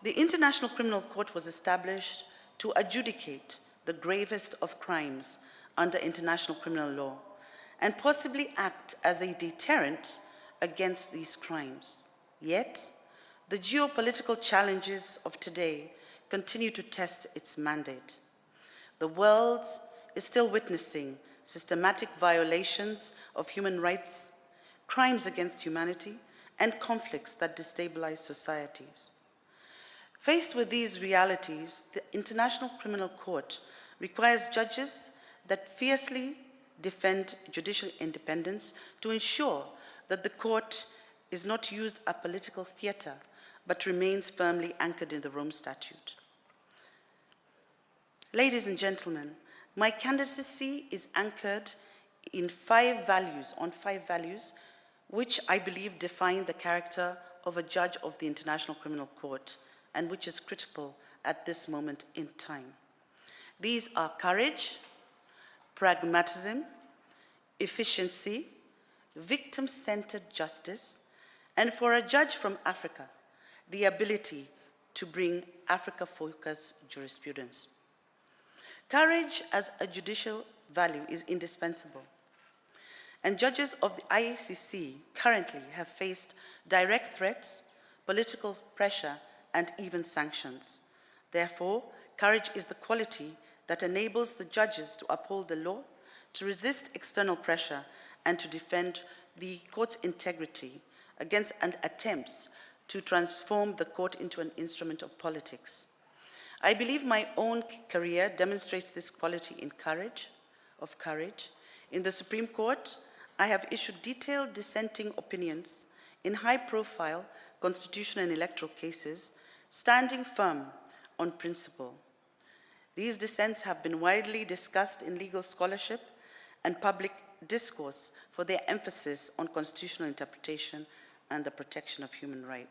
The International Criminal Court was established to adjudicate the gravest of crimes under international criminal law and possibly act as a deterrent against these crimes. Yet, the geopolitical challenges of today continue to test its mandate. The world is still witnessing systematic violations of human rights, crimes against humanity, and conflicts that destabilize societies. Faced with these realities, the International Criminal Court requires judges that fiercely defend judicial independence to ensure that the court is not used as a political theater, but remains firmly anchored in the Rome Statute. Ladies and gentlemen, my candidacy is anchored in five values, which I believe define the character of a judge of the International Criminal Court, and which is critical at this moment in time. These are courage, pragmatism, efficiency, victim-centered justice, and for a judge from Africa, the ability to bring Africa-focused jurisprudence. Courage as a judicial value is indispensable, and judges of the ICC currently have faced direct threats, political pressure, and even sanctions. Therefore, courage is the quality that enables the judges to uphold the law, to resist external pressure, and to defend the court's integrity against attempts to transform the court into an instrument of politics. I believe my own career demonstrates this quality in courage. In the Supreme Court, I have issued detailed dissenting opinions in high-profile constitutional and electoral cases, standing firm on principle. These dissents have been widely discussed in legal scholarship and public discourse for their emphasis on constitutional interpretation and the protection of human rights.